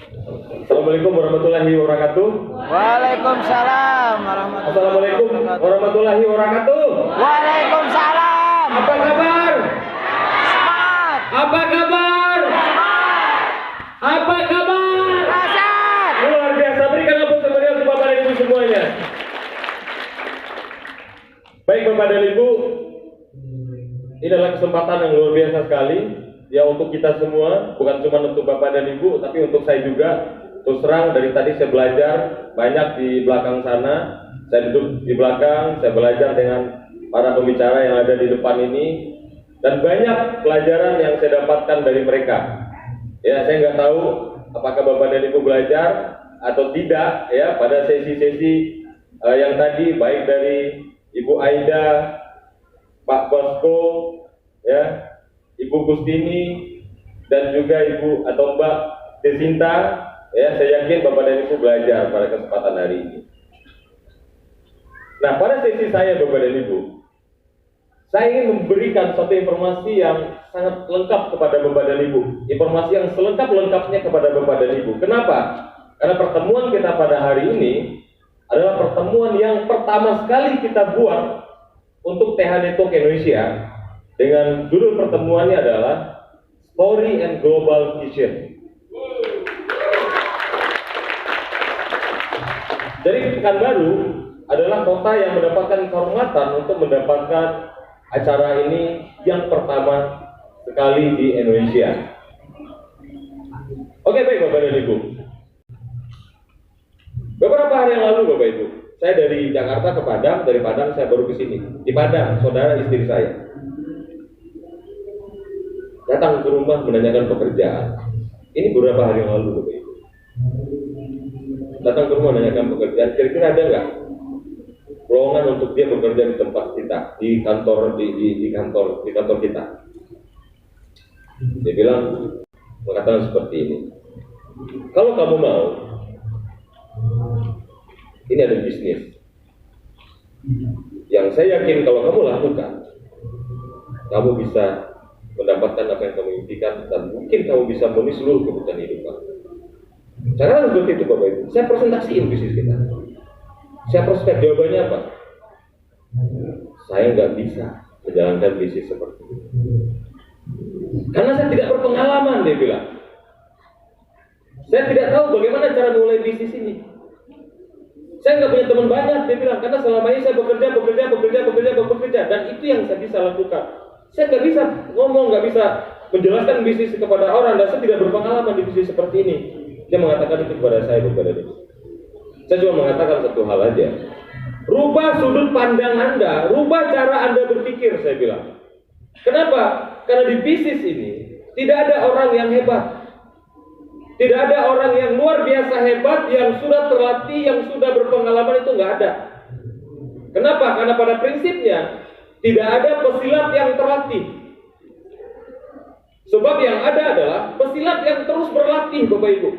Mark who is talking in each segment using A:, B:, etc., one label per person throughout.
A: Assalamualaikum warahmatullahi wabarakatuh.
B: Waalaikumsalam warahmatullahi
A: Assalamualaikum
B: wabarakatuh.
A: warahmatullahi wabarakatuh.
B: Waalaikumsalam.
A: Apa kabar?
B: Semangat.
A: Apa kabar? Apa kabar?
B: Rasyat.
A: Luar biasa. Berikan aplaus meriah untuk Bapak dan Ibu semuanya. Baik Bapak dan Ibu, ini adalah kesempatan yang luar biasa sekali ya untuk kita semua, bukan cuma untuk Bapak dan Ibu, tapi untuk saya juga. Terus terang dari tadi saya belajar banyak di belakang sana. Saya duduk di belakang, saya belajar dengan para pembicara yang ada di depan ini, dan banyak pelajaran yang saya dapatkan dari mereka. Ya, saya nggak tahu apakah Bapak dan Ibu belajar atau tidak ya pada sesi-sesi yang tadi, baik dari Ibu Aida, Pak Bosko, ya, Ibu Gustini, dan juga Ibu atau Mbak Desinta. Ya, saya yakin Bapak dan Ibu belajar pada kesempatan hari ini. Nah, pada sesi saya Bapak dan Ibu, saya ingin memberikan suatu informasi yang sangat lengkap kepada Bapak dan Ibu. Informasi yang selengkap-lengkapnya kepada Bapak dan Ibu. Kenapa? Karena pertemuan kita pada hari ini adalah pertemuan yang pertama sekali kita buat untuk THD Talk Indonesia, dengan judul pertemuannya adalah Story and Global Vision. Jadi Pekanbaru adalah kota yang mendapatkan kehormatan untuk mendapatkan acara ini yang pertama sekali di Indonesia. Oke, baik Bapak dan Ibu. Beberapa hari yang lalu Bapak Ibu, saya dari Jakarta ke Padang, dari Padang saya baru ke sini. Di Padang, saudara istri saya datang ke rumah menanyakan pekerjaan. Ini beberapa hari yang lalu Bapak Ibu. Datang ke rumah menanyakan pekerjaan, kira-kira ada nggak lowongan untuk dia bekerja di tempat kita, di kantor kita. Dia bilang, mengatakan seperti ini, kalau kamu mau, ini ada bisnis yang saya yakin kalau kamu lakukan, kamu bisa mendapatkan apa yang kamu impikan, dan mungkin kamu bisa memenuhi seluruh kebutuhan hidup kamu. Cara seperti itu Bapak Ibu. Saya presentasiin bisnis kita. Saya prospek, jawabannya apa? Saya nggak bisa menjalankan bisnis seperti itu karena saya tidak berpengalaman, dia bilang. Saya tidak tahu bagaimana cara mulai bisnis ini. Saya nggak punya teman banyak, dia bilang, karena selama ini saya bekerja, dan itu yang saya bisa lakukan. Saya nggak bisa ngomong, nggak bisa menjelaskan bisnis kepada orang, dan saya tidak berpengalaman di bisnis seperti ini. Dia mengatakan itu kepada saya, kepada dia. Saya cuma mengatakan satu hal aja. Rubah sudut pandang Anda, rubah cara Anda berpikir, saya bilang. Kenapa? Karena di bisnis ini tidak ada orang yang hebat. Tidak ada orang yang luar biasa hebat, yang sudah terlatih, yang sudah berpengalaman, itu nggak ada. Kenapa? Karena pada prinsipnya tidak ada pesilat yang terlatih. Sebab yang ada adalah pesilat yang terus berlatih, Bapak Ibu.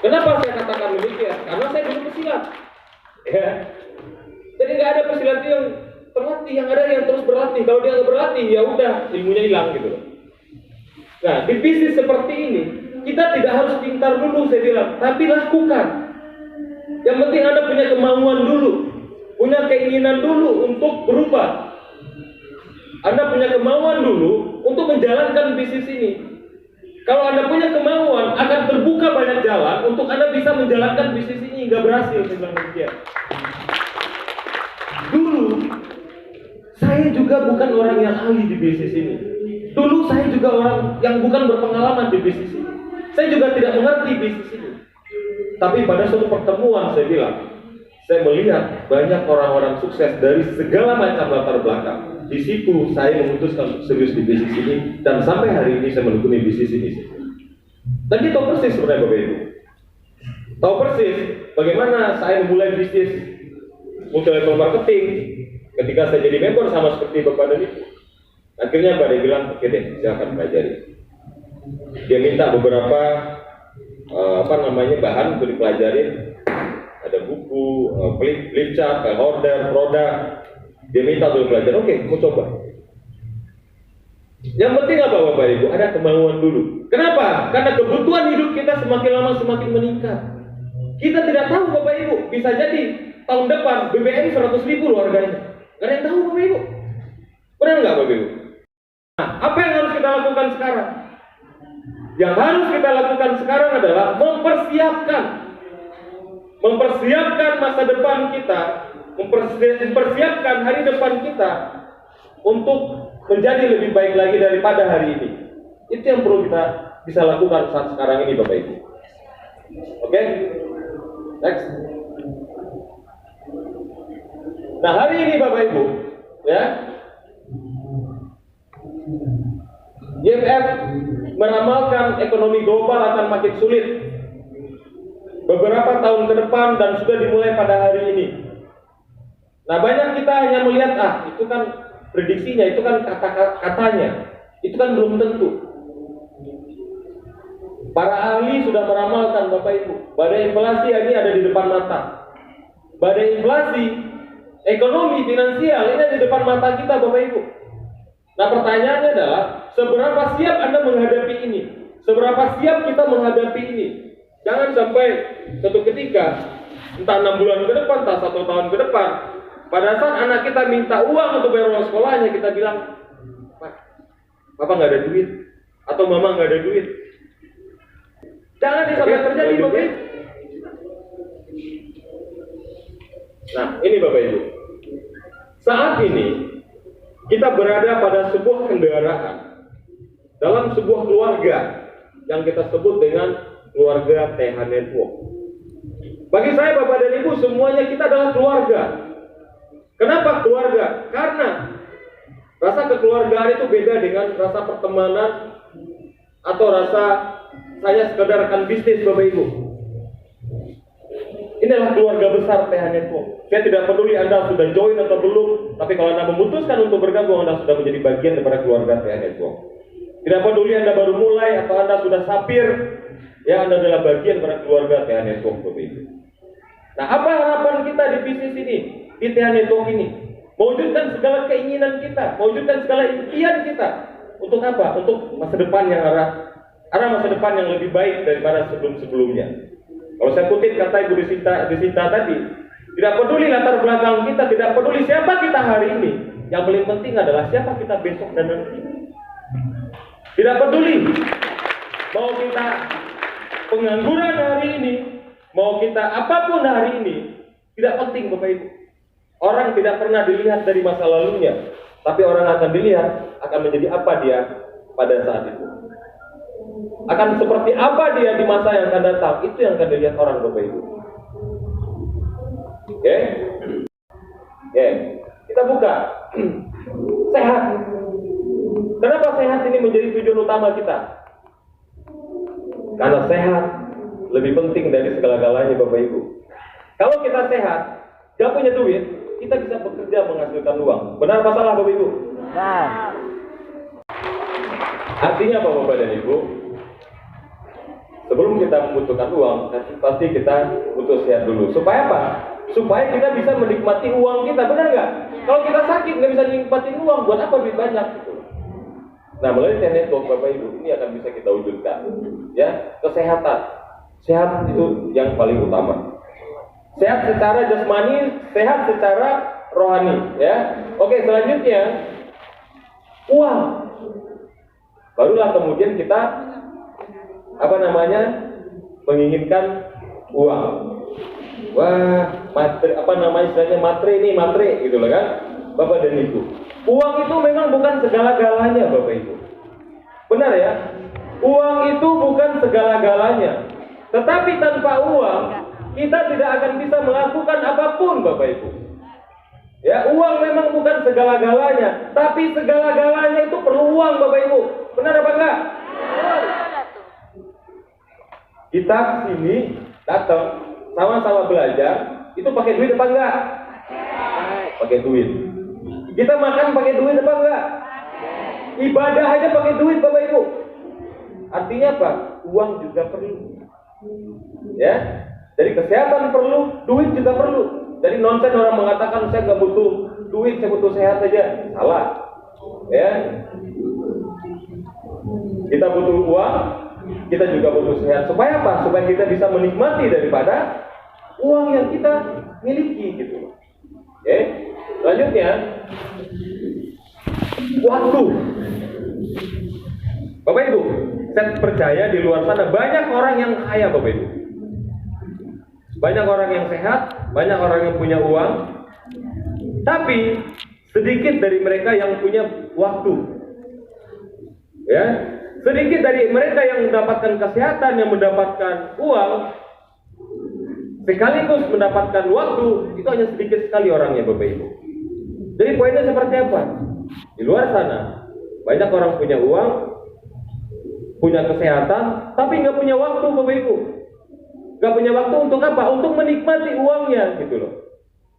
A: Kenapa saya katakan demikian? Karena saya dulu pesilat. Ya. Jadi nggak ada pesilat yang terlatih, yang ada yang terus berlatih. Kalau dia nggak berlatih, ya udah ilmunya hilang gitu loh. Nah, di bisnis seperti ini, kita tidak harus pintar dulu, saya bilang, tapi lakukan. Yang penting Anda punya kemauan dulu, punya keinginan dulu untuk berubah. Anda punya kemauan dulu untuk menjalankan bisnis ini. Kalau Anda punya kemauan, akan terbuka banyak jalan untuk Anda bisa menjalankan bisnis ini hingga berhasil, saya bilang demikian. Dulu, saya juga bukan orang yang ahli di bisnis ini. Dulu saya juga orang yang bukan berpengalaman di bisnis ini. Saya juga tidak mengerti bisnis ini. Tapi pada suatu pertemuan saya bilang, saya melihat banyak orang-orang sukses dari segala macam latar belakang. Di situ saya memutuskan untuk serius di bisnis ini, dan sampai hari ini saya menekuni bisnis ini. Dan kita tahu persis sebenarnya Bapak Ibu. Tahu persis bagaimana saya memulai bisnis multi-level marketing ketika saya jadi member sama seperti Bapak dan Ibu. Akhirnya Pak dia bilang, oke deh, silakan pelajari. Dia minta beberapa bahan untuk dipelajarin. Ada buku, flip chart, order, produk. Dia minta untuk belajar. Oke, mau coba. Yang penting apa Bapak Ibu? Ada kemauan dulu. Kenapa? Karena kebutuhan hidup kita semakin lama semakin meningkat. Kita tidak tahu Bapak Ibu, bisa jadi tahun depan BBM 100.000 loh harganya. Gak ada yang tahu Bapak Ibu. Benar nggak Bapak Ibu? Nah, apa yang harus kita lakukan sekarang? Yang harus kita lakukan sekarang adalah mempersiapkan masa depan kita, mempersiapkan hari depan kita untuk menjadi lebih baik lagi daripada hari ini. Itu yang perlu kita bisa lakukan saat sekarang ini Bapak Ibu. Oke? Next. Nah, hari ini Bapak Ibu, ya, IMF meramalkan ekonomi global akan makin sulit beberapa tahun ke depan dan sudah dimulai pada hari ini. Nah, banyak kita hanya melihat, itu kan prediksinya, itu kan kata-katanya, itu kan belum tentu. Para ahli sudah meramalkan Bapak Ibu, badai inflasi ini ada di depan mata. Badai inflasi, ekonomi, finansial ini ada di depan mata kita Bapak Ibu. Nah, pertanyaannya adalah, seberapa siap Anda menghadapi ini? Seberapa siap kita menghadapi ini? Jangan sampai suatu ketika, entah 6 bulan ke depan, entah 1 tahun ke depan, pada saat anak kita minta uang untuk bayar uang sekolahnya, kita bilang, Pak, Papa nggak ada duit, atau Mama nggak ada duit. Jangan sampai terjadi Bapak Ibu. Nah, ini Bapak Ibu. Saat ini kita berada pada sebuah kendaraan dalam sebuah keluarga yang kita sebut dengan keluarga TH Network. Bagi saya Bapak dan Ibu, semuanya kita adalah keluarga. Kenapa keluarga? Karena rasa kekeluargaan itu beda dengan rasa pertemanan atau rasa saya sekedar akan bisnis Bapak Ibu. Inilah keluarga besar TH Network. Saya tidak peduli Anda sudah join atau belum, tapi kalau Anda memutuskan untuk bergabung, Anda sudah menjadi bagian daripada keluarga TH Network. Tidak peduli Anda baru mulai atau Anda sudah sapir, ya Anda adalah bagian daripada keluarga TH Network Bapak Ibu. Nah, apa harapan kita di bisnis ini, di TH Network ini? Mewujudkan segala keinginan kita, mewujudkan segala impian kita. Untuk apa? Untuk masa depan yang arah masa depan yang lebih baik daripada sebelum-sebelumnya. Kalau saya kutip kata Ibu Desinta tadi, tidak peduli latar belakang kita, tidak peduli siapa kita hari ini, yang paling penting adalah siapa kita besok dan nanti. Tidak peduli mau kita pengangguran hari ini, mau kita apapun hari ini, tidak penting Bapak Ibu. Orang tidak pernah dilihat dari masa lalunya, tapi orang akan dilihat akan menjadi apa dia pada saat itu. Akan seperti apa dia di masa yang akan datang, itu yang akan dilihat orang Bapak Ibu. Oke? Oke, kita buka. Sehat. Kenapa sehat ini menjadi tujuan utama kita? Karena sehat lebih penting dari segala-galanya Bapak Ibu. Kalau kita sehat, gak punya duit, kita bisa bekerja menghasilkan uang. Benar apa salah Bapak Ibu?
B: Nah,
A: Artinya apa Bapak dan Ibu? Sebelum kita membutuhkan uang, pasti kita butuh sehat dulu. Supaya apa? Supaya kita bisa menikmati uang kita, benar nggak? Kalau kita sakit nggak bisa nikmatin uang, buat apa duit banyak? Gitu. Nah, melalui TH Network Bapak Ibu, ini akan bisa kita wujudkan. Ya, kesehatan. Sehat itu yang paling utama. Sehat secara jasmani, sehat secara rohani. Ya, oke. Selanjutnya, uang. Barulah kemudian kita menginginkan uang. Wah, matre gitu loh kan, Bapak dan Ibu. Uang itu memang bukan segala-galanya Bapak Ibu. Benar ya? Uang itu bukan segala-galanya. Tetapi tanpa uang, kita tidak akan bisa melakukan apapun Bapak Ibu. Ya, uang memang bukan segala-galanya, tapi segala-galanya itu perlu uang Bapak Ibu. Benar apa enggak? Kita kesini datang sama-sama belajar, itu pakai duit apa enggak? Pakai duit. Kita makan pakai duit apa enggak? Ibadah aja pakai duit Bapak Ibu. Artinya apa? Uang juga perlu. Ya, jadi kesehatan perlu, duit juga perlu. Jadi nonsen orang mengatakan saya nggak butuh duit, saya butuh sehat saja. Salah. Ya, kita butuh uang, kita juga butuh sehat. Supaya apa? Supaya kita bisa menikmati daripada uang yang kita miliki gitu. Oke, selanjutnya waktu. Bapak Ibu, saya percaya di luar sana banyak orang yang kaya, Bapak Ibu. Banyak orang yang sehat, banyak orang yang punya uang, tapi sedikit dari mereka yang punya waktu. Ya, sedikit dari mereka yang mendapatkan kesehatan, yang mendapatkan uang, sekaligus mendapatkan waktu, itu hanya sedikit sekali orangnya, Bapak Ibu. Jadi poinnya seperti apa? Di luar sana banyak orang punya uang, punya kesehatan, tapi nggak punya waktu, Bapak Ibu. Nggak punya waktu untuk apa? Untuk menikmati uangnya, gitu loh.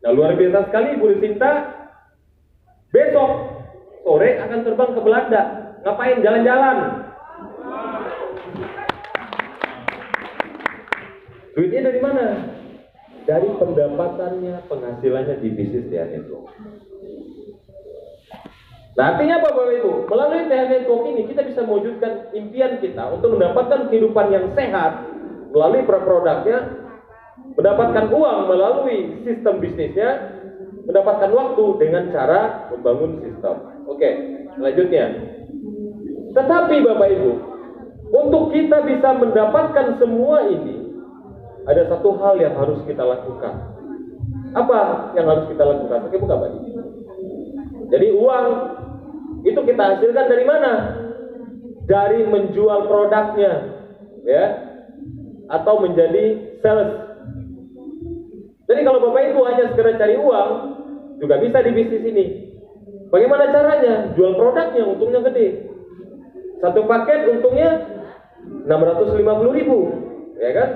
A: Nah, luar biasa sekali Bu Sinta. Besok sore akan terbang ke Belanda. Ngapain? Jalan-jalan. Duitnya dari mana? Dari pendapatannya, penghasilannya di bisnis TH Network. Nah, artinya apa Bapak Ibu? Melalui TH Network ini kita bisa mewujudkan impian kita untuk mendapatkan kehidupan yang sehat melalui produknya, mendapatkan uang melalui sistem bisnisnya, mendapatkan waktu dengan cara membangun sistem. Oke, selanjutnya. Tetapi Bapak Ibu, untuk kita bisa mendapatkan semua ini, ada satu hal yang harus kita lakukan. Apa yang harus kita lakukan? Oke, buka Pak. Jadi uang itu kita hasilkan dari mana? Dari menjual produknya, ya, atau menjadi sales. Jadi kalau Bapak Ibu hanya sekedar cari uang, juga bisa di bisnis ini. Bagaimana caranya? Jual produknya, untungnya gede. Satu paket untungnya 650.000, ya kan?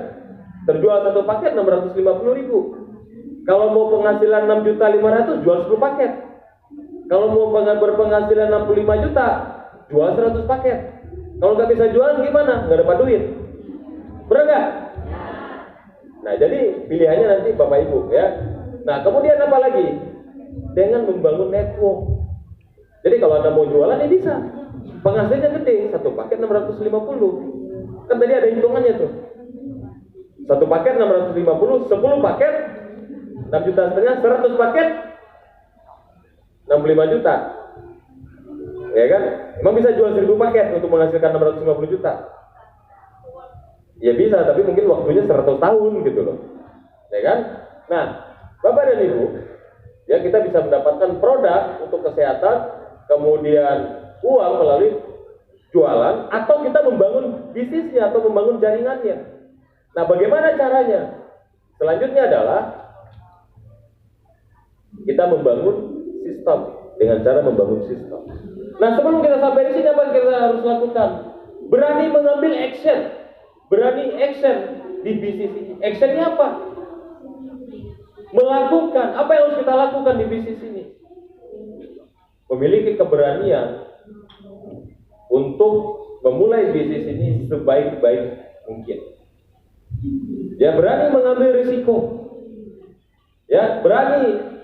A: Terjual satu paket 650.000. Kalau mau penghasilan 6.500.000, jual 10 paket. Kalau mau berpenghasilan 65 juta, jual 100 paket. Kalau nggak bisa jualan gimana? Nggak dapat duit. Benar nggak? Nah, jadi pilihannya nanti Bapak Ibu, ya. Nah, kemudian apa lagi? Dengan membangun network. Jadi kalau Anda mau jualan, ya bisa. Penghasilnya gede, satu paket 650. Kan tadi ada hitungannya tuh. Satu paket 650, 10 paket 6,5 juta, 100 paket 65 juta. Ya kan? Emang bisa jual 1000 paket untuk menghasilkan 650 juta? Ya bisa, tapi mungkin waktunya 100 tahun gitu loh. Ya kan? Nah, Bapak dan Ibu, ya kita bisa mendapatkan produk untuk kesehatan, kemudian uang melalui jualan, atau kita membangun bisnisnya atau membangun jaringannya. Nah, bagaimana caranya? Selanjutnya adalah kita membangun sistem dengan cara membangun sistem. Nah, sebelum kita sampai di sini, apa yang kita harus lakukan? Berani mengambil action, berani action di bisnis ini. Actionnya apa? Melakukan apa yang harus kita lakukan di bisnis ini. Memiliki keberanian untuk memulai bisnis ini sebaik-baik mungkin. Ya, berani mengambil risiko. Ya, berani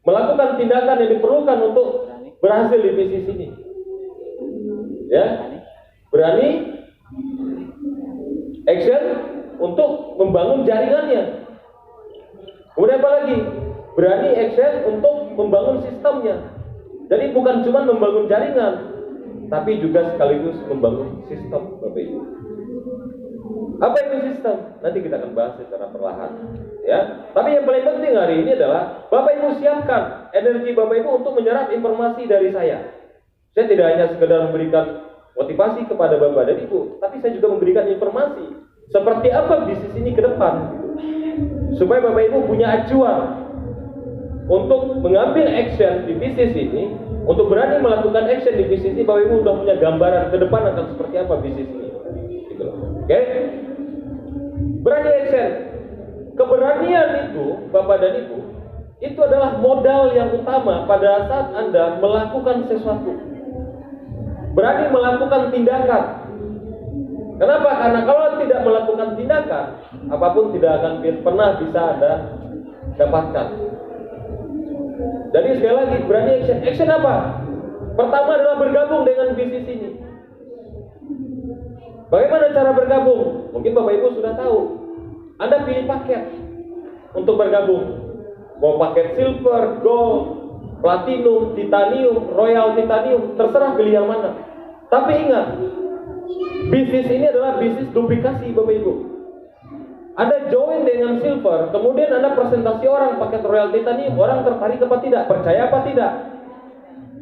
A: melakukan tindakan yang diperlukan untuk berhasil di bisnis ini. Ya, berani action untuk membangun jaringannya. Kemudian apa lagi? Berani action untuk membangun sistemnya. Jadi bukan cuma membangun jaringan, tapi juga sekaligus membangun sistem, Bapak Ibu. Apa itu sistem? Nanti kita akan bahas secara perlahan, ya. Tapi yang paling penting hari ini adalah Bapak Ibu siapkan energi Bapak Ibu untuk menyerap informasi dari saya. Saya tidak hanya sekedar memberikan motivasi kepada Bapak dan Ibu, tapi saya juga memberikan informasi seperti apa bisnis ini ke depan, supaya Bapak Ibu punya acuan untuk mengambil action di bisnis ini, untuk berani melakukan action di bisnis ini. Bapak Ibu sudah punya gambaran ke depan akan seperti apa bisnis ini, gitu loh. Oke? Berani action. Keberanian itu, Bapak dan Ibu, itu adalah modal yang utama pada saat Anda melakukan sesuatu. Berani melakukan tindakan. Kenapa? Karena kalau tidak melakukan tindakan, apapun tidak akan pernah bisa Anda dapatkan. Jadi sekali lagi, berani action. Action apa? Pertama adalah bergabung dengan bisnis ini. Bagaimana cara bergabung? Mungkin Bapak Ibu sudah tahu. Anda pilih paket untuk bergabung. Mau paket silver, gold, platinum, titanium, royal titanium, terserah pilih yang mana. Tapi ingat, bisnis ini adalah bisnis duplikasi Bapak Ibu. Anda join dengan silver, kemudian Anda presentasi orang paket royal titanium, orang tertarik apa tidak? Percaya apa tidak?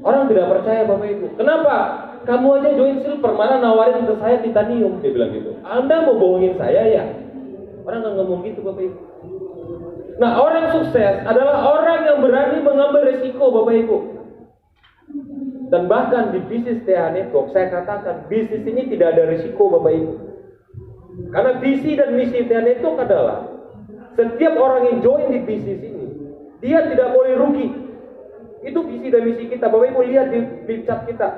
A: Orang tidak percaya Bapak Ibu. Kenapa? Kamu aja join silver, mana nawarin ke saya titanium? Dia bilang gitu. Anda mau bohongin saya ya? Orang nggak ngomong gitu Bapak Ibu. Nah, orang sukses adalah orang yang berani mengambil resiko Bapak Ibu. Dan bahkan di bisnis TH Network, saya katakan bisnis ini tidak ada risiko Bapak Ibu. Karena visi dan misi TH Network adalah setiap orang yang join di bisnis ini, dia tidak boleh rugi. Itu visi dan misi kita. Bapak Ibu lihat di chat kita.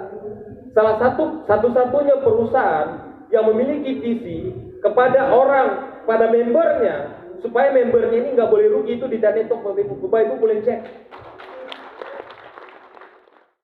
A: Salah satu-satunya perusahaan yang memiliki visi kepada orang, pada membernya, supaya membernya ini nggak boleh rugi, itu di TH Network Bapak Ibu. Bapak Ibu boleh cek.